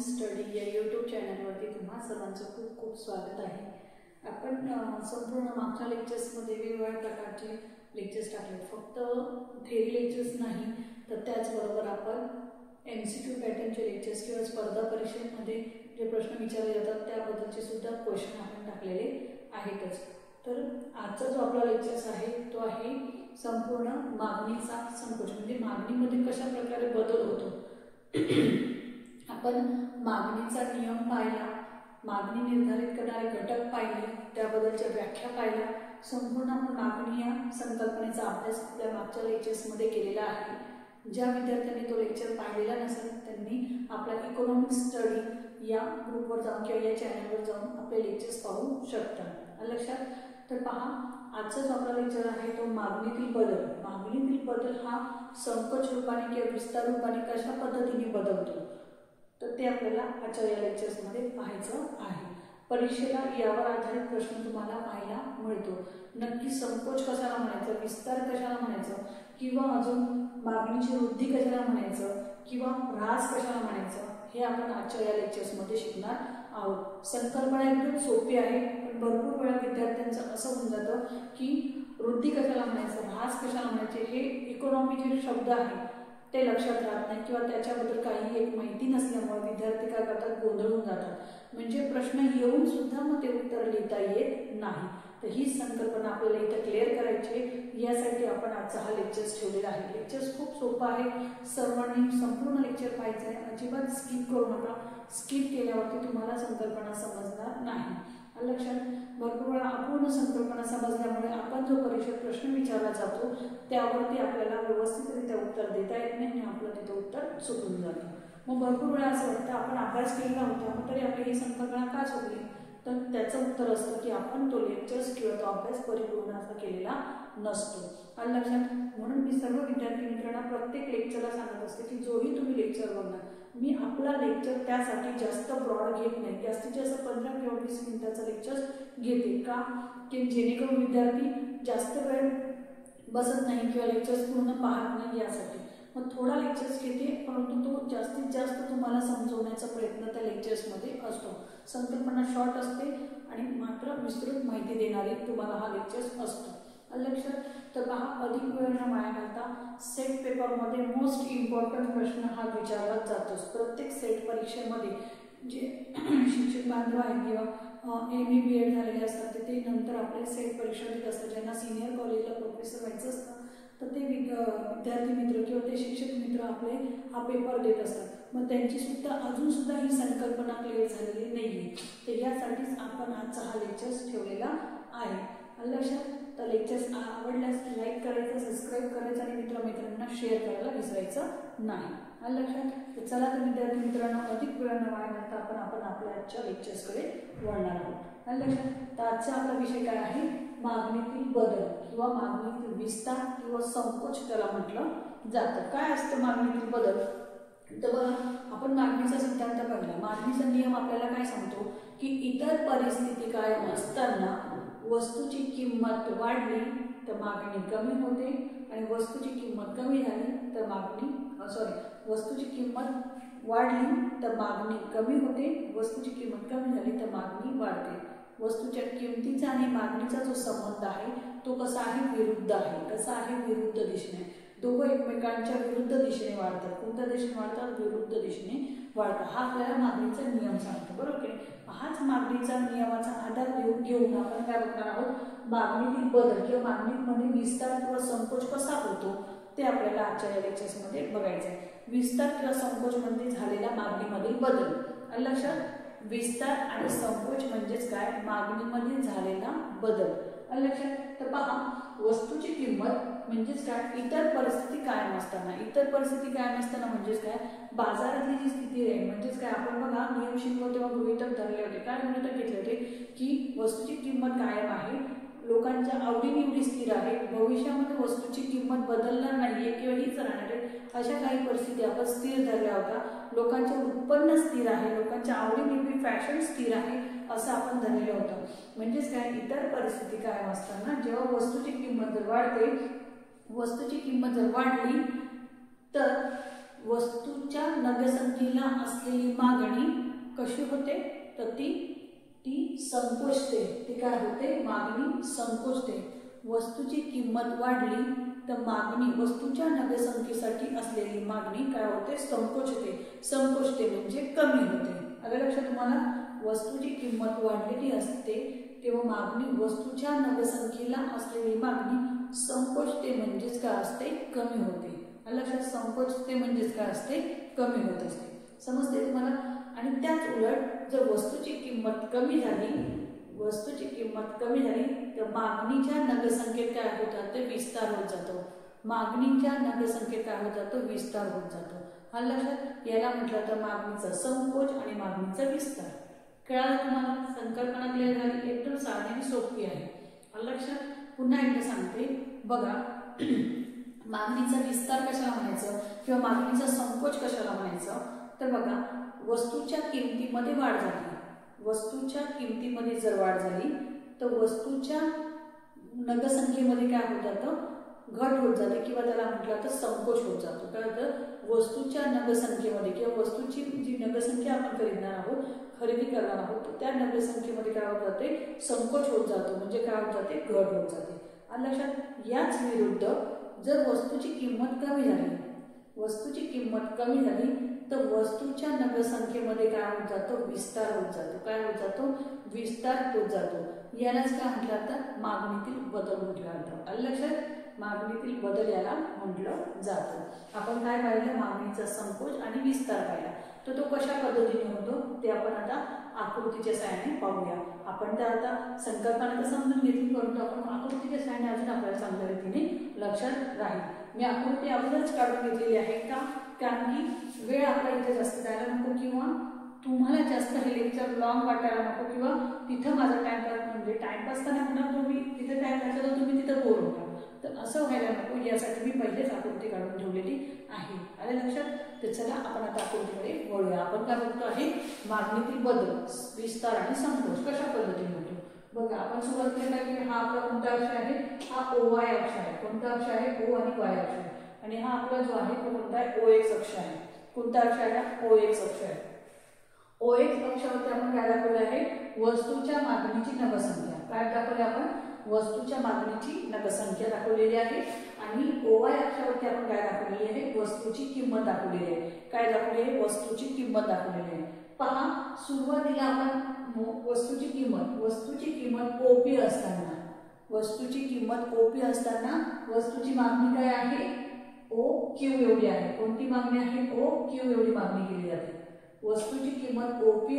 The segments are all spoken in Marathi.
स्टडी या यूट्यूब चॅनलवरती तुम्हा सर्वांचं खूप खूप स्वागत आहे। आपण संपूर्ण मागच्या लेक्चर्समध्ये वेगवेगळ्या प्रकारचे लेक्चर्स टाकले, फक्त थेरी लेक्चर्स नाही तर त्याचबरोबर आपण MCQ पॅटर्नचे लेक्चर्स किंवा स्पर्धा परीक्षेमध्ये जे प्रश्न विचारले जातात त्याबद्दलचे सुद्धा क्वेश्चन आपण टाकलेले आहेतच। तर आजचा जो आपला लेक्चर्स आहे तो आहे संपूर्ण मागणीचा संकोच, म्हणजे मागणीमध्ये कशा प्रकारे बदल होतो। आपण मागणीचा नियम पाहिला, मागणी निर्धारित करणारे घटक पाहिले, त्याबद्दलच्या व्याख्या पाहिल्या, संपूर्ण आपण मागणी या संकल्पनेचा अभ्यास आपल्या मागच्या लेक्चर्समध्ये केलेला आहे। ज्या विद्यार्थ्यांनी तो लेक्चर पाहिलेला नसेल त्यांनी आपला इकॉनॉमिक स्टडी या ग्रुपवर जाऊन किंवा या चॅनलवर जाऊन आपले लेक्चर्स पाहू शकतात। लक्षात तर पहा, आजचा जो आपला लेक्चर आहे तो मागणीतील बदल। मागणीतील बदल हा संकोच रूपाने किंवा विस्तार रूपाने कशा पद्धतीने बदलतो तर ते आपल्याला आजच्या या लेक्चर्समध्ये पाहायचं आहे। परीक्षेला यावर आधारित प्रश्न तुम्हाला पाहायला मिळतो। नक्की संकोच कशाला म्हणायचं, विस्तार कशाला म्हणायचं, किंवा अजून मागणीची वृद्धी कशाला म्हणायचं, किंवा ह्रास कशाला म्हणायचं, हे आपण आजच्या या लेक्चर्समध्ये शिकणार आहोत। संकल्पना एकदम सोपी आहे, पण भरपूर वेळा विद्यार्थ्यांचं असं होऊन जातं की वृद्धी कशाला म्हणायचं, ह्रास कशाला म्हणायचे, हे इकॉनॉमीचे शब्द आहे ते लक्षात राहत नाही किंवा त्याच्याबद्दल काही एक माहिती नसल्यामुळे विद्यार्थी काय करतात, गोंधळून जातात। म्हणजे प्रश्न येऊन सुद्धा मग ते उत्तर लिहिता येत नाही। तर ही संकल्पना आपल्याला इथे क्लिअर करायची, यासाठी आपण आजचा हा लेक्चर्स ठेवलेला आहे। लेक्चर्स खूप सोपा आहे, सर्वांनी संपूर्ण लेक्चर पाहायचं आहे, अजिबात स्किप करू नका। स्किप केल्यावरती तुम्हाला संकल्पना समजणार नाही। लक्षात, भरपूर वेळा अपूर्ण संकल्पना समजल्यामुळे आपण जो परीक्षेत प्रश्न विचारला जातो त्यावरती आपल्याला व्यवस्थितरित्या उत्तर देता येत नाही आणि आपलं तिथं उत्तर चुकून जातं। मग भरपूर वेळा असं वाटतं आपण अभ्यास केलेला होता मग तरी आपली ही संकल्पना का चुकली, तर त्याचं उत्तर असतं की आपण तो लेक्चर्स किंवा तो अभ्यास परिपूर्ण असा केलेला नसतो। लक्षात, म्हणून मी सर्व विद्यार्थी मित्रांना प्रत्येक लेक्चरला सांगत असते की जोही तुम्ही लेक्चर बघणार, मी आपला लेक्चर त्यासाठी जास्त ब्रॉड घेत नाही, जास्तीत जास्त 15 किंवा 20 मिनिटाचा लेक्चर घेते का, की जेणेकरून विद्यार्थी जास्त वेळ बसत नाही किंवा लेक्चर्स पूर्ण पाहत नाही यासाठी। मग थोडा लेक्चर्स घेते, परंतु तो जास्तीत जास्त तुम्हाला समजवण्याचा प्रयत्न त्या लेक्चर्समध्ये असतो। संकल्पना शॉर्ट असते आणि मात्र विस्तृत माहिती देणारे तुम्हाला हा लेक्चर्स असतो। लक्षात, तर पहा, अधिक वेळ न वाया घालता सेट पेपरमध्ये मोस्ट इम्पॉर्टंट प्रश्न हा विचारला जातोच। प्रत्येक सेट परीक्षेमध्ये जे शिक्षक बांधव आहेत किंवा MA BEd झालेले असतात ते नंतर आपले सेट परीक्षा देत असतात, ज्यांना सिनियर कॉलेजला प्रोफेसर व्हायचं असतं तर ते विद्यार्थी मित्र किंवा ते शिक्षक मित्र आपले हा पेपर देत असतात। मग त्यांची सुद्धा अजून सुद्धा ही संकल्पना क्लिअर झालेली नाहीये, तर यासाठीच आपण आजचा हा लेक्चर्स ठेवलेला आहे। लक्षात, तर लेक्चर्स आवडल्यास लाईक करायचं, सबस्क्राईब करायचं आणि मित्रमैत्रिणींना शेअर करायला विसरायचं नाही। लक्षात, तर चला तर विद्यार्थी मित्रांनो, अधिक वेळ न वाया घालता आपण आपल्या आजच्या लेक्चर्सकडे वळणार आहोत। लक्षात, तर आजचा आपला विषय काय आहे, मागणीतील बदल किंवा मागणीतील विस्तार किंवा संकोच त्याला म्हटलं जातं। काय असतं मागणीतील बदल, तर बघा, आपण मागणीचा सिद्धांत पाहिला। मागणीचा नियम आपल्याला काय सांगतो की इतर परिस्थिती कायम असताना वस्तूची किंमत वाढली तर मागणी कमी होते आणि वस्तूची किंमत कमी झाली तर वस्तूची किंमत वाढली तर मागणी कमी होते, वस्तूची किंमत कमी झाली तर मागणी वाढते। वस्तूच्या किमतीचा आणि मागणीचा जो संबंध आहे तो कसा आहे, विरुद्ध आहे। कसा आहे, विरुद्ध दिशेने। दोघं एकमेकांच्या विरुद्ध दिशेने वाढतात। कोणत्या दिशेने वाढतात, विरुद्ध दिशेने वाढतात। हा आपल्याला मागणीचा नियम सांगतो, बरोबर की। हाच मागणीचा नियमाचा आधार घेऊन आपण काय बघणार आहोत, मागणीतील बदल किंवा मागणीमध्ये विस्तार किंवा संकोच कसा होतो ते आपल्याला आजच्या या लेक्चर्समध्ये बघायचं आहे। विस्तार किंवा संकोच म्हणजे झालेला मागणीमधील बदल। लक्षात, विस्तार आणि संकोच म्हणजेच काय, मागणीमध्ये झालेला बदल। लक्षात, तर पहा, वस्तूची किंमत म्हणजेच काय, इतर परिस्थिती कायम असताना। इतर परिस्थिती कायम असताना म्हणजेच काय, बाजारातली जी स्थिती आहे, म्हणजेच काय, आपण बघा नियम शिकलो तेव्हा गृहीतक धरले होते। काय गृहीतक घेतले होते की वस्तूची किंमत कायम आहे, लोकांच्या आवडीनिवडी स्थिर आहे, भविष्यामध्ये वस्तूची किंमत बदलणार नाहीये किंवा हीच राहणार आहे, अशा काही परिस्थिती आपण स्थिर धरल्या होत्या। लोकांचे उत्पन्न स्थिर आहे, लोकांच्या आवडीनिवडी फॅशन स्थिर आहे असं आपण धरलेलं होतं। म्हणजेच काय, इतर परिस्थिती कायम असताना जेव्हा वस्तूची किंमत जर वाढते, वस्तूची किंमत जर वाढली तर वस्तूच्या नगसंख्येला असलेली मागणी कशी होते तर ती संकोचते. ती काय होते? मागणी संकोचते. वस्तूची किंमत वाढली तर मागणी, वस्तूच्या नगसंख्येसाठी असलेली मागणी काय होते? संकोचते. संकोचते म्हणजे कमी होते. आलं लक्षात तुम्हाला? वस्तूची किंमत वाढलेली असते तेव्हा मागणी, वस्तूच्या नगसंख्येला असलेली मागणी संकोचते म्हणजेच काय असते? कमी होते. लक्षात? संकोचते म्हणजेच काय असते? कमी होत असते. समजते तुम्हाला? आणि त्याच उलट जर वस्तूची किंमत कमी झाली, वस्तूची किंमत कमी झाली तर मागणीच्या नगसंख्येत काय होत जातं? विस्तार होत जातो. मागणीच्या नगसंख्येत काय होत जातो? विस्तार होत जातो. हा लक्षात? याला म्हटलं तर मागणीचा संकोच आणि मागणीचा विस्तार. कळालं तुम्हाला? संकल्पना क्लिअर झाली? एकदम साधी आणि सोपी आहे. लक्षात? पुन्हा एकदा सांगते बघा. मागणीचा विस्तार कशाला म्हणायचं किंवा मागणीचा संकोच कशाला म्हणायचं तर बघा, वस्तूच्या किमतीमध्ये वाढ झाली. वस्तूच्या किमतीमध्ये जर वाढ झाली तर वस्तूच्या नगसंख्येमध्ये काय होत जातं? घट होत जाते किंवा त्याला म्हटलं तर संकोच होत जातो. काय होतं? वस्तूच्या नगसंख्येमध्ये किंवा वस्तूची जी नगसंख्या आपण खरेदी करणार आहोत त्या नगसंख्येमध्ये काय होत जाते? संकोच होत जातो. म्हणजे काय होत जाते? घट होत जाते. आणि लक्षात? याच विरुद्ध जर वस्तूची किंमत कमी झाली, वस्तूची किंमत कमी झाली तर वस्तूच्या नगसंख्येमध्ये काय होत जातो? विस्तार होत जातो. काय होत जातो? विस्तार होत जातो. यालाच काय म्हटलं जातं? मागणीतील बदल म्हटलं जातं. आलं लक्षात? मागणीतील बदल याला म्हटलं जातं. आपण काय पाहिलं? मागणीचा संकोच आणि विस्तार पाहिला. तर तो कशा पद्धतीने होतो ते आपण आता आकृतीच्या सहाय्याने पाहूया. आपण तर आता संकल्पना तर समजून घेतली, परंतु आपण आकृतीच्या सहाय्याने अजून आपल्याला चांगल्या रीतीने लक्षात राहील. मी आकृती अगोदरच काढून घेतलेली आहे का? कारण की वेळ आपला इथे जास्त जायला नको किंवा तुम्हाला जास्त हे लेक्चर लॉंग वाटायला नको किंवा तिथं माझा म्हणजे टाइमपास तर नाही होणार. तुम्ही तिथे टाइम घातला तर तुम्ही तिथं बोर होता. तर असं व्हायला नको यासाठी मी पहिलेच आकृती काढून ठेवलेली आहे. आले लक्षात? तर चला आपण आता आकृतीकडे वळूया. आपण काय बघतो आहे? मागणीतील बदल, विस्तार आणि संकोच कशा पद्धतीने होतो बघा. आपण सुरुवात केला की हा आपला कोणता अक्ष आहे? हा OY अक्ष आहे. कोणता अक्ष आहे? O आणि Y अक्ष आहे. आणि हा आपला जो आहे तो कोणता आहे? OX अक्ष आहे. कोणता अक्ष आहे? OX अक्ष आहे. OX अक्षावरती आपण काय दाखवले आहे? वस्तूच्या मागणीची नगसंख्या. काय दाखवले आपण? वस्तूच्या मागणीची नगसंख्या दाखवलेली आहे. आणि OY अक्षावरती आपण काय दाखवलेली आहे? वस्तूची किंमत दाखवलेली आहे. काय दाखवली आहे? वस्तूची किंमत दाखवलेली आहे. पहा, सुरुवातीला आपण वस्तूची किंमत OP असताना, वस्तूची किंमत OP असताना वस्तूची मागणी काय आहे? OQ एवढी आहे. कोणती मागणी आहे? OQ एवढी मागणी केली जाते. वस्तूची किंमत OP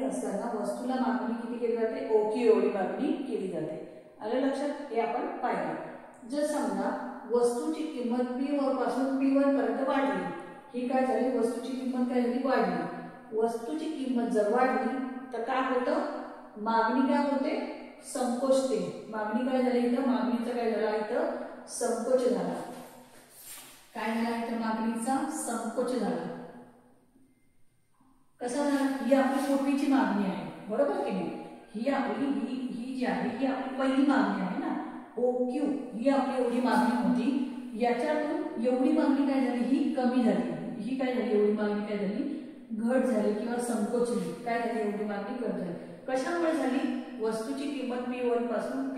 असताना वस्तूला मागणी किती केली जाते? OQ एवढी मागणी केली जाते. आलं लक्षात? हे आपण पाहिलं. जर समजा वस्तूची किंमत P1 पासून P1 पर्यंत वाढली, ही काय झाली? वस्तूची किंमत काय झाली? वाढली. वस्तूची किंमत जर वाढली तर काय होतं? मागणी काय होते? संकोचते. मागणी काय झाली इथं? मागणीचा काय झाला इथं? संकोच झाला. काय झाला इथं? मागणीचा संकोच झाला. कसा झाला? ही आपली पूर्वीची मागणी आहे, बरोबर की नाही? ही आपली ही जी आहे ही आपली पहिली मागणी आहे ना. OQ ही आपली एवढी मागणी होती. याच्यातून एवढी मागणी काय झाली? ही कमी झाली. ही काय झाली? एवढी मागणी काय झाली? घट झाली किंवा संकोचली. काय झाली? एवढी मागणी घट झाली. कशामुळे झाली? वस्तूची किंमत P1 पासून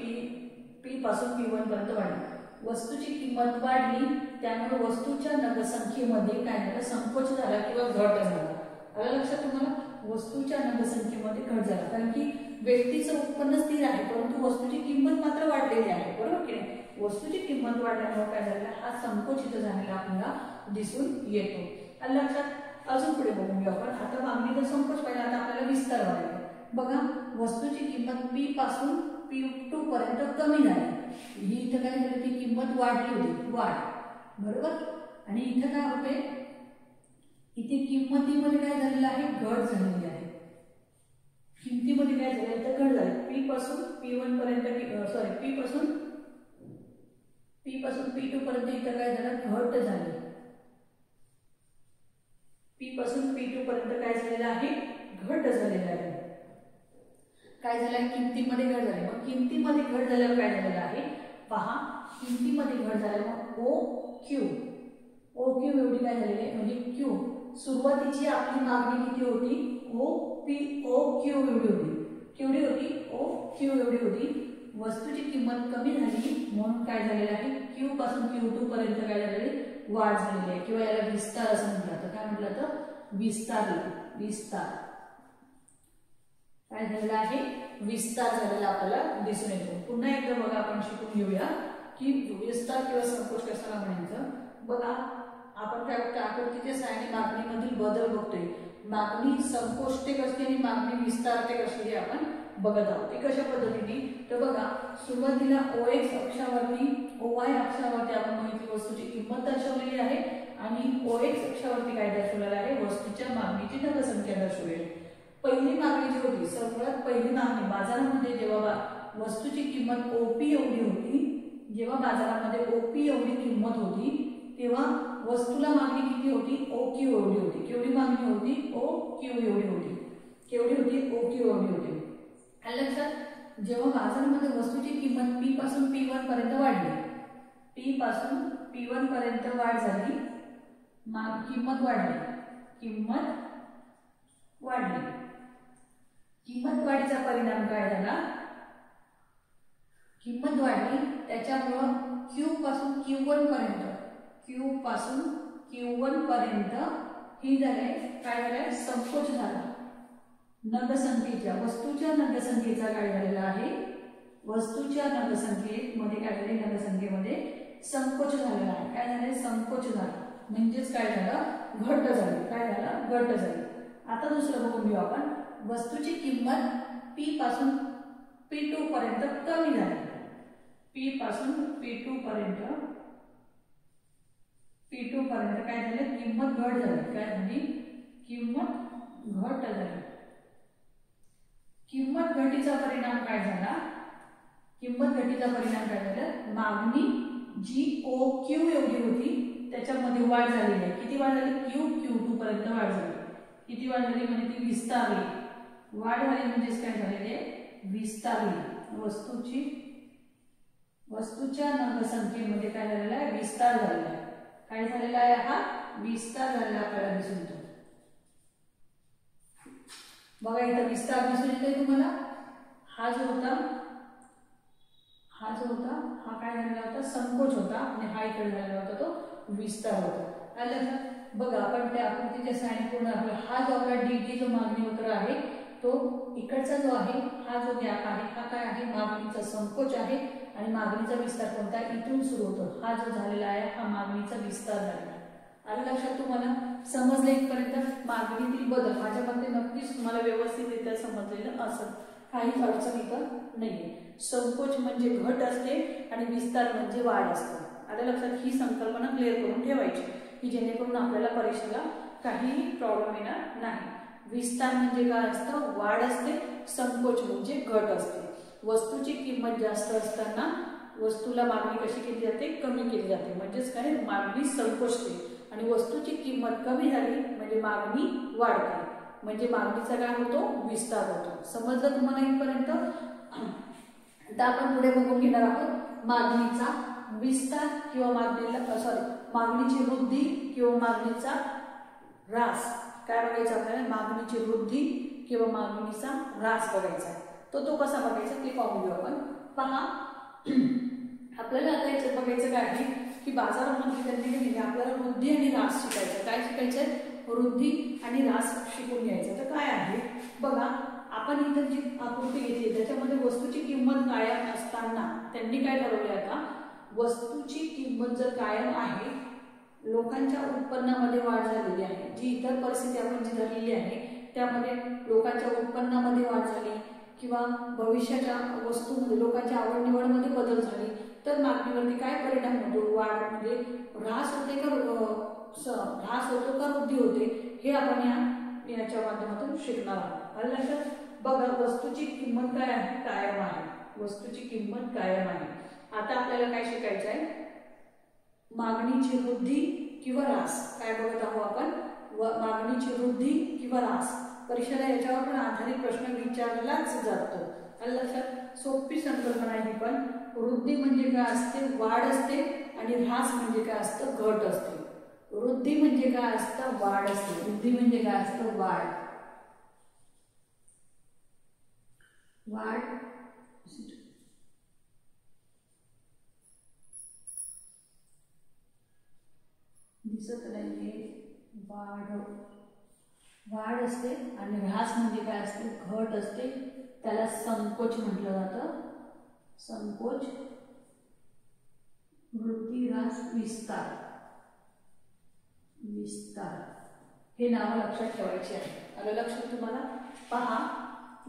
P पासून P1 पर्यंत वाढली. वस्तूची किंमत वाढली त्यामुळे वस्तूच्या नगसंख्येमध्ये काय झालं? संकोच झाला किंवा घट झाला. आलं लक्षात तुम्हाला? वस्तूच्या नगसंख्येमध्ये घट झाला. कारण की व्यक्तीचं उत्पन्न स्थिर आहे परंतु वस्तूची किंमत मात्र वाढलेली आहे, बरोबर की नाही? वस्तूची किंमत वाढल्यामुळे काय झालेला? हा संकोचित झालेला आपल्याला दिसून येतो. आलं लक्षात? अजून पुढे बघूया आपण. आता मागणीचा संकोच पाहिला, आता आपल्याला विस्तार व्हायला. बघा, वस्तूची किंमत P पासून P2 पर्यंत कमी झाली. ही इथं काय झाली? ती किंमत वाढली होती, वाढ, बरोबर. आणि इथं काय होते? इथे किंमतीमध्ये काय झालेलं आहे? घट झालेली आहे. किमतीमध्ये काय झालं? इथं घट झाली. P पासून P1 पर्यंत P पासून P2 पर्यंत इथं काय झालं? घट झाली. P पासून P2 पर्यंत काय झालेलं आहे? घट झालेला आहे. काय झालं? किमतीमध्ये घट झाली. मग किमतीमध्ये घट झाल्यावर काय झालेलं आहे? पहा, किमतीमध्ये घट झाल्यामुळे ओ क्यू एवढी काय झालेली आहे म्हणजे क्यू सुरुवातीची आपली मागणी किती होती ओ क्यू एवढी होती केवढी होती ओ क्यू एवढी होती वस्तूची किंमत कमी झाली म्हणून काय झालेलं आहे क्यू पासून Q2 पर्यंत काय झालेली वाढ झालेली आहे किंवा याला विस्तार असं म्हटलं तर काय म्हटलं तर विस्तार काय झालेलं आहे विस्तार झालेला आपल्याला दिसून येतो पुन्हा एकदा बघा आपण शिकून घेऊया की विस्तार किंवा संकोच कशाला म्हणायचं बघा आपण काय बघतो आकृतीच्या सहाय्याने मागणीमधील बदल बघतोय मागणी संकोचते कशी आणि मागणी विस्तारते कशी हे आपण बघत आहोत ते कशा पद्धतीने तर बघा सुरुवातीला OX अक्षावरती OY अक्षावरती आपण माहिती वस्तूची किंमत दर्शवलेली आहे आणि OX अक्षावरती काय दर्शवलेलं आहे वस्तूच्या मागणीची धनसंख्या दर्शवलेली आहे पहिली मागणी जी होती सर्वात पहिली मागणी बाजारामध्ये जेव्हा वस्तूची किंमत OP एवढी होती जेव्हा बाजारामध्ये OP एवढी किंमत होती तेव्हा वस्तूला मागणी किती होती OQ एवढी होती केवढी मागणी होती OQ एवढी होती केवढी होती OQ एवढी होती लक्षात जेव्हा बाजारामध्ये वस्तूची किंमत P पासून P1 पर्यंत वाढली P पासून P1 पर्यंत वाढ झाली किंमत वाढीचा परिणाम काय झाला किंमत वाढली त्याच्यामुळे Q पासून Q1 पर्यंत ही झाले काय झाले संकोच झाला नगसंख्येच्या वस्तूच्या नगसंख्येचा काय झालेला आहे वस्तूच्या नगसंख्येमध्ये काय झाले नगसंख्येमध्ये संकोच झालेला आहे काय झाले संकोच झाला म्हणजेच काय झालं घट झाली आता दुसरं बघून घेऊ आपण वस्तूची किंमत P पासून P2 पर्यंत कमी झाली P पासून P2 पर्यंत काय झाले किंमत घट झाली काय झाली किंमत घटीचा परिणाम काय झाला मागणी जी OQ एवढी होती त्याच्यामध्ये वाढ झालेली आहे किती वाढ झाली Q2 पर्यंत वाढ झाली किती वाढ झाली म्हणजे ती विस्तारली वाढ झाली म्हणजेच काय झालेले विस्तारली वस्तूच्या नगसंख्येमध्ये काय झालेला आहे विस्तार झालेला आहे काय झालेला आहे हा विस्तार झालेला आपल्याला दिसून येतो बघा इथं विस्तार दिसून येतोय तुम्हाला हा जो होता हा काय झालेला होता संकोच होता आणि हा इकडे झालेला होता तो विस्तार होता लक्षात बघा आपण त्या आकृतीच्या सहाय्याने पूर्ण हा जो आपला DD जो मागणी वक्र आहे तो इकडचा जो आहे हा जो गॅप आहे हा काय आहे मागणीचा संकोच आहे आणि मागणीचा विस्तार कोणता इथून सुरू होतो हा जो झालेला आहे हा मागणीचा विस्तार झालेला आलं लक्षात तुम्हाला समजलं इथपर्यंत मागणीतील बदल माझ्या मते नक्कीच तुम्हाला व्यवस्थितरित्या समजलेलं असं काहीच अडचण इथं नाहीये संकोच म्हणजे घट असते आणि विस्तार म्हणजे वाढ असते आलं लक्षात ही संकल्पना क्लिअर करून ठेवायची की जेणेकरून आपल्याला परीक्षेला काहीही प्रॉब्लेम येणार नाही विस्तार म्हणजे काय असतं वाढ असते संकोच म्हणजे घट असते वस्तूची किंमत जास्त असताना वस्तूला मागणी कशी केली जाते कमी केली जाते म्हणजेच काय मागणी संकोचते आणि वस्तूची किंमत कमी झाली म्हणजे मागणी वाढते म्हणजे मागणीचा काय होतो विस्तार होतो समजलं तुम्हाला इथपर्यंत आता आपण पुढे बघून घेणार आहोत मागणीचा विस्तार किंवा मागणीची वृद्धी किंवा मागणीचा ह्रास काय बघायचं आपल्याला मागणीची वृद्धी किंवा मागणीचा ह्रास बघायचा तो कसा बघायचा ते पाहून घेऊ आपण पहा आपल्याला आता याच्यात बघायचं काय आहे की बाजारामध्ये त्यांनी आपल्याला वृद्धी आणि ह्रास शिकायचं काय शिकायचं वृद्धी आणि ह्रास शिकून घ्यायचं तर काय आहे बघा आपण इथं जी आकृती घेतली त्याच्यामध्ये वस्तूची किंमत कायम असताना त्यांनी काय ठरवले आता वस्तूची किंमत जर कायम आहे लोकांच्या उत्पन्नामध्ये वाढ झालेली आहे जी इतर परिस्थिती आपण जी धरलेली आहे त्यामध्ये लोकांच्या उत्पन्नामध्ये वाढ झाली किंवा भविष्याच्या वस्तूमध्ये लोकांच्या आवड निवडमध्ये बदल झाली तर मागणीवरती काय परिणाम होतो वाढ म्हणजे ह्रास होते का ह्रास होतो का वृद्धी होते हे आपण याच्या माध्यमातून शिकणार आहोत लक्षात बघा वस्तूची किंमत काय आहे कायम आहे वस्तूची किंमत कायम आहे आता आपल्याला काय शिकायचं आहे मागणीची वृद्धी किंवा ह्रास काय बघत आहोत आपण मागणीची वृद्धी किंवा ह्रास परीक्षेला याच्यावर पण आधारित प्रश्न विचारलाच जातो लक्षात सोपी संकल्पना आहे ही पण वृद्धी म्हणजे काय असते वाढ असते आणि ह्रास म्हणजे काय असतं घट असते वृद्धी म्हणजे काय असतं? वाढ असते. वृद्धी म्हणजे काय असतं? वाढ. वाढ दिसत नाहीये. वाढ वाढ असते. आणि ऱ्हास म्हणजे काय असते? घट असते. त्याला संकोच म्हटलं जातं. संकोच, वृद्धी, ऱ्हास, विस्तार. विस्तार हे नाव लक्षात ठेवायची आहे. आलं लक्षात तुम्हाला? पहा,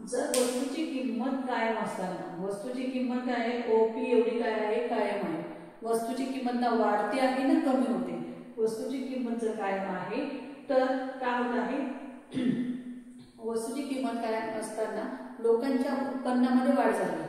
जर वस्तूची किंमत कायम असताना, वस्तूची किंमत काय आहे? ओपी एवढी काय आहे? कायम आहे. वस्तूची किंमत ना वाढते आहे ना कमी होते? वस्तूची किंमत जर कायम आहे तर काय होत आहे? वस्तूची किंमत कायम असताना लोकांच्या उत्पन्नामध्ये वाढ झाली.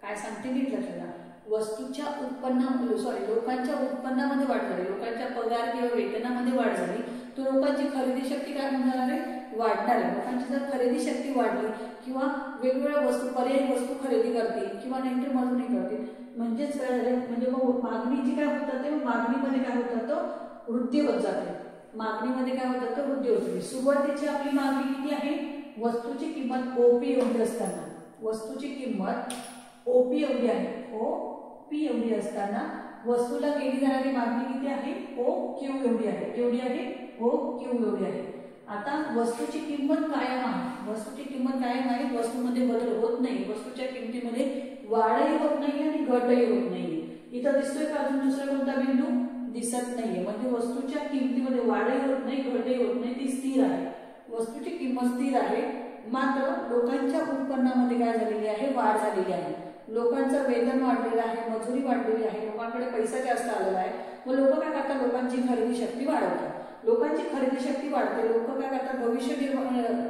काय सांगते नीट लक्षात घ्या. वस्तूच्या लोकांच्या उत्पन्नामध्ये वाढ झाली. लोकांच्या पगार किंवा वेतनामध्ये वाढ झाली तर लोकांची खरेदी शक्ती काय होणार आहे? वाढणार आहे. लोकांची जर खरेदी शक्ती वाढली किंवा वेगवेगळ्या वस्तू, पर्यायी वस्तू खरेदी करतील किंवा नाहीतर मजुरी करतील, म्हणजेच काय झालं? म्हणजे मग मागणीची काय होत जाते? मागणीमध्ये काय होत जातं? वृद्धी होत जाते. मागणीमध्ये काय होत जातं? वृद्धी होते. सुरुवातीची आपली मागणी किती आहे? वस्तूची किंमत ओपी एवढी असताना, वस्तूची किंमत ओपी एवढी आहे, ओपी एवढी असताना वस्तूला केली जाणारी मागणी किती आहे? ओ क्यू एवढी आहे. केवढी आहे? ओ क्यू एवढी आहे. आता वस्तूची किंमत कायम आहे. वस्तूची किंमत कायम आहे. वस्तूमध्ये बदल होत नाही. वस्तूच्या किमतीमध्ये वाढही होत नाही आणि घटही होत नाही. इथं दिसतोय का अजून दुसरा कोणता बिंदू? दिसत नाहीये. म्हणजे वस्तूच्या किमतीमध्ये वाढही होत नाही, घटही होत नाही, ती स्थिर आहे. वस्तूची किंमत स्थिर आहे. मात्र लोकांच्या उत्पन्नामध्ये काय झालेली आहे? वाढ झालेली आहे. लोकांचं वेतन वाढलेलं आहे, मजुरी वाढलेली आहे, लोकांकडे पैसा जास्त आलेला आहे. मग लोक काय करतात? लोकांची खरेदी शक्ती वाढवतात. लोकांची खरेदी शक्ती वाढते. लोक काय करतात?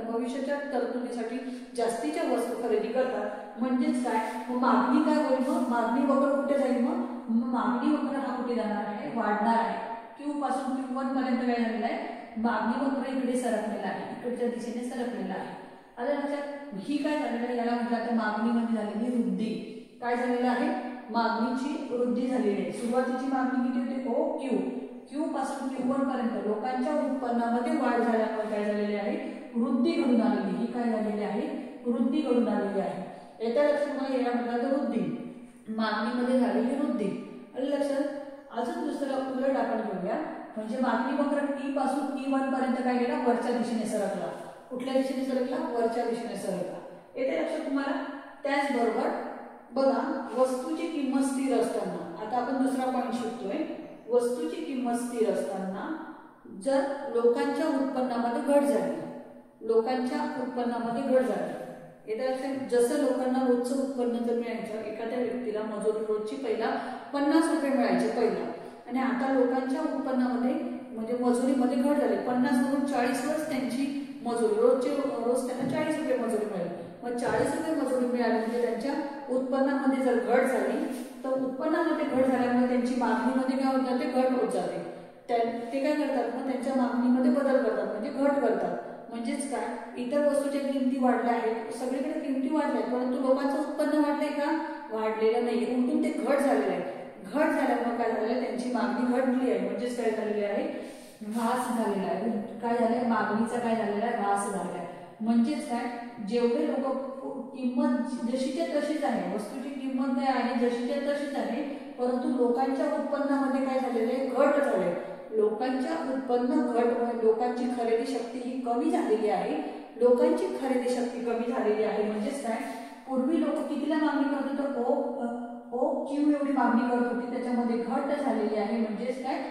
भविष्याच्या तरतुदीसाठी जास्तीच्या वस्तू खरेदी करतात. म्हणजेच काय? मग मागणी काय होईल? मग मागणी वक्र कुठे जाईल? मग मागणी वक्र हा कुठे जाणार आहे? वाढणार आहे. क्यू पासून Q1 पर्यंत काय झालेलं आहे? मागणी वक्र इकडे सरकलेला आहे, इकडच्या दिशेने सरकलेला आहे. आता लक्षात, ही काय झालेलं आहे? याला म्हटलं तर मागणीमध्ये झालेली वृद्धी. काय झालेलं आहे? मागणीची वृद्धी झालेली आहे. सुरुवातीची मागणी किती होती? O Q. क्यू पासून Q1 पर्यंत लोकांच्या उत्पन्नामध्ये वाढ झाल्यामुळे काय झालेली आहे? वृद्धी घडून आलेली. ही काय झालेली आहे? वृद्धी घडून आलेली आहे. येत्या लक्षात याला म्हटलं तर वृद्धी, मागणीमध्ये झालेली वृद्धी. आलं लक्षात? अजून दुसरं उलट आपण घेऊया. म्हणजे मागणी वक्र टी पासून T1 पर्यंत काय गेला? वरच्या दिशेने सरकला. कुठल्या दिशेने सरकला? वरच्या दिशेने सरकला. येते लक्षात तुम्हाला? त्याचबरोबर बघा, वस्तूची किंमत स्थिर असताना, आता आपण दुसरा पॉईंट शिकतोय. वस्तूची किंमत स्थिर असताना जर लोकांच्या उत्पन्नामध्ये घट झाली, लोकांच्या उत्पन्नामध्ये घट झाली, येत्या लक्षात, जसं लोकांना रोजचं उत्पन्न जर मिळायचं, एखाद्या व्यक्तीला मजुरी रोजची पहिला 50 रुपये मिळायचे पहिला, आणि आता लोकांच्या उत्पन्नामध्ये म्हणजे मजुरीमध्ये घट झाली. 50 वरून 40 वर्ष त्यांची मजुरी, रोज त्यांना 40 रुपये मजुरी मिळाली. मग 40 रुपये मजुरी मिळाली म्हणजे त्यांच्या उत्पन्नामध्ये जर घट झाली तर उत्पन्नामध्ये घट झाल्यामुळे त्यांची मागणीमध्ये काय होत जाते? घट होत जाते. ते काय करतात? मग त्यांच्या मागणीमध्ये बदल करतात, म्हणजे घट करतात. म्हणजेच काय? इतर वस्तूच्या किमती वाढल्या आहेत, सगळीकडे किमती वाढल्या आहेत, परंतु लोकांचं उत्पन्न वाढलंय का? वाढलेलं नाही. उलटून ते घट झालेलं आहे. घट झाल्यामुळे काय झालेलं आहे? त्यांची मागणी घटली आहे. म्हणजेच काय झालेली आहे? ऱ्हास झालेला आहे. काय झालंय? मागणीचा काय झालेला आहे? ऱ्हास झालेला आहे. म्हणजेच काय? जेवढे लोक, किंमत जशीच्या तशीच आहे, वस्तूची किंमत काय आहे? जशीच्या तशीच आहे, परंतु लोकांच्या उत्पन्नामध्ये काय झालेले? घट झाले. लोकांच्या उत्पन्न घट, लोकांची खरेदी शक्ती ही कमी झालेली आहे. लोकांची खरेदी शक्ती कमी झालेली आहे. म्हणजेच काय? पूर्वी लोक कितीला मागणी करत होते? ओ क्यू एवढी मागणी करत होती, त्याच्यामध्ये घट झालेली आहे. म्हणजेच काय?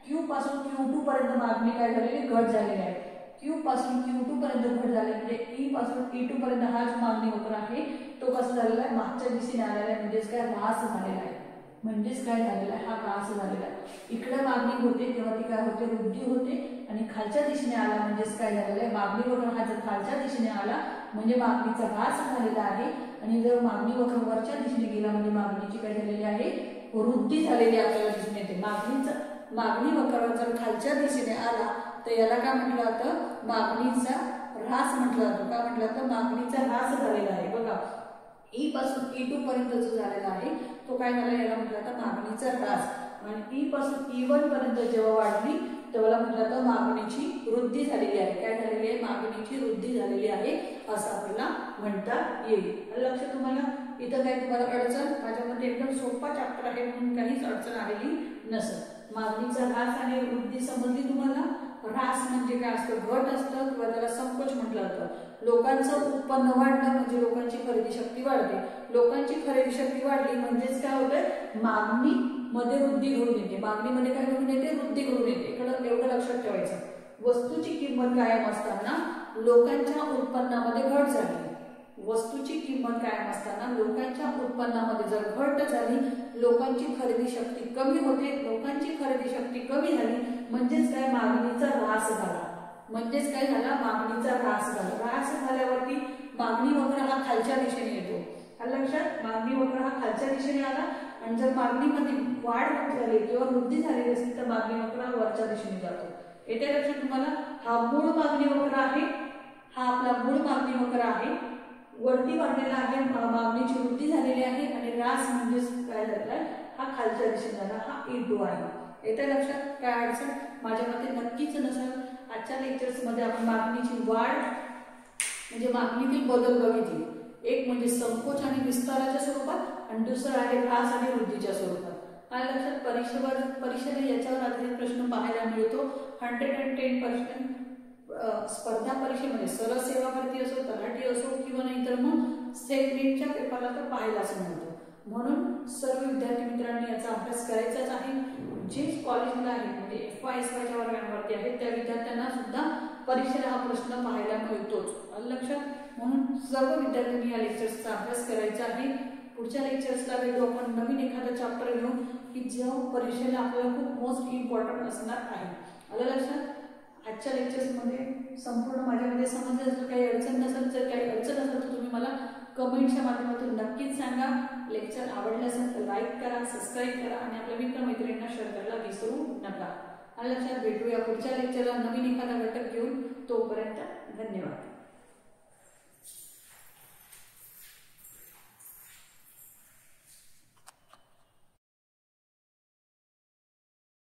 क्यू पासून Q2 पर्यंत मागणी काय झालेली? घट झालेली आहे. क्यू पासून Q2 पर्यंत घट झाली, म्हणजे E पासून E2 पर्यंत हा जो मागणी वक्र आहे तो कसा झालेला आहे? मागच्या दिशेने आलेला आहे. म्हणजेच काय? ऱ्हास झालेला आहे. म्हणजेच काय झालेला आहे? हा ऱ्हास झालेला आहे. इकडे मागणी होते तेव्हा ती काय होते? वृद्धी होते. आणि खालच्या दिशेने आला म्हणजेच काय झालेलं आहे? मागणी वक्र हा जर खालच्या दिशेने आला म्हणजे मागणीचा ऱ्हास झालेला आहे. आणि जर मागणी वक्र वरच्या दिशेने गेला म्हणजे मागणीची काय झालेली आहे? वृद्धी झालेली आपल्याला दिसून येते. मागणी वक्र जर खालच्या दिशेने आला तर याला काय म्हटलं जातं? मागणीचा ऱ्हास म्हटलं जातं. काय म्हटलं जातं? मागणीचा ऱ्हास झालेला आहे. बघा, E पासून E2 पर्यंत जो झालेला आहे तो काय झाला? याला म्हटलं जातं मागणीचा ऱ्हास. आणि ई पासून E1 पर्यंत जेव्हा वाढली तेव्हा म्हटलं जातं मागणीची वृद्धी झालेली आहे. काय झालेली आहे? मागणीची वृद्धी झालेली आहे असं आपल्याला म्हणता येईल. लक्षात तुम्हाला इथं काही तुम्हाला अडचण? माझ्यामध्ये एकदम सोपा चॅप्टर आहे म्हणून काहीच अडचण आलेली नसेल. मागणीचा ह्रास आणि वृद्धी समजली तुम्हाला? ह्रास म्हणजे काय असतं? घट असतं किंवा त्याला संकोच म्हटलं जातं. लोकांचं उत्पन्न वाढलं म्हणजे लोकांची खरेदी शक्ती वाढते. लोकांची खरेदी शक्ती वाढली म्हणजेच काय होतंय? मागणी मध्ये वृद्धी घडून येते. मागणीमध्ये काय घडून येते? वृद्धी घडून येते. एवढं लक्षात ठेवायचं. वस्तूची किंमत कायम असताना लोकांच्या उत्पन्नामध्ये घट झाली. वस्तूची किंमत कायम असताना लोकांच्या उत्पन्नामध्ये जर घट झाली, लोकांची खरेदी शक्ती कमी होते. लोकांची खरेदी शक्ती कमी झाली म्हणजेच काय? मागणीचा ह्रास झाला. म्हणजेच काय झाला? मागणीचा ह्रास झाला. ह्रास झाल्यावरती मागणी वक्र हा खालच्या दिशेने येतो. लक्षात? मागणी वक्र हा खालच्या दिशेने आला आणि जर मागणीमध्ये वाढ झाली किंवा वृद्धी झालेली असेल तर मागणी वक्र वरच्या दिशेने जातो. येते लक्षात तुम्हाला? हा मूळ मागणी वक्र आहे. हा आपला मूळ मागणी वक्र आहे. वरती वाढलेला आहे, मागणीची वृद्धी झालेली आहे आणि ह्रास म्हणजे काय झालाय? हा खालच्या दिशेने झाला. हा E2 आहे. येते लक्षात? काय अडचण माझ्या मते नक्कीच नसेल. आजच्या लेक्चर्स मध्ये आपण मागणीची वाढ म्हणजे मागणीतील बदल बघितले. एक म्हणजे संकोच आणि विस्ताराच्या स्वरूपात आणि दुसरं आहे ह्रास आणि वृद्धीच्या स्वरूपात. आणि लक्षात परीक्षेला याच्यावर आधारित प्रश्न पाहायला मिळतो. 110% स्पर्धा परीक्षेमध्ये सरळ सेवा भरती असो, तलाठी असो किंवा नाहीतर मग सेट नेटच्या पेपरला तर पाहायलाच मिळतो. म्हणून सर्व विद्यार्थी मित्रांनी याचा अभ्यास करायचाच आहे. जे कॉलेजला आहेत म्हणजे FY/SYच्या वर्गांवरती आहेत त्या विद्यार्थ्यांना सुद्धा परीक्षेला हा प्रश्न पाहायला मिळतोच. लक्षात? म्हणून सर्व विद्यार्थ्यांनी या लेक्चर्सचा अभ्यास करायचा आहे. पुढच्या लेक्चर्सला भेटू आपण नवीन एखादा चॅप्टर घेऊन की जो परीक्षेला आपल्याला खूप मोस्ट इम्पॉर्टंट असणार आहे. आलं लक्षात? आजच्या लेक्चर्समध्ये संपूर्ण माझ्यामध्ये समजलं असेल. काही अडचण नसेल, जर काही अडचण असेल तर तुम्ही मला कमेंटच्या माध्यमातून नक्कीच सांगा. लेक्चर आवडलं असेल तर लाईक करा, सबस्क्राईब करा आणि आपल्या मित्रमैत्रिणींना शेअर करायला विसरू नका. आलं लक्षात? भेटूया पुढच्या लेक्चरला नवीन एखादा घटक घेऊन. तोपर्यंत धन्यवाद.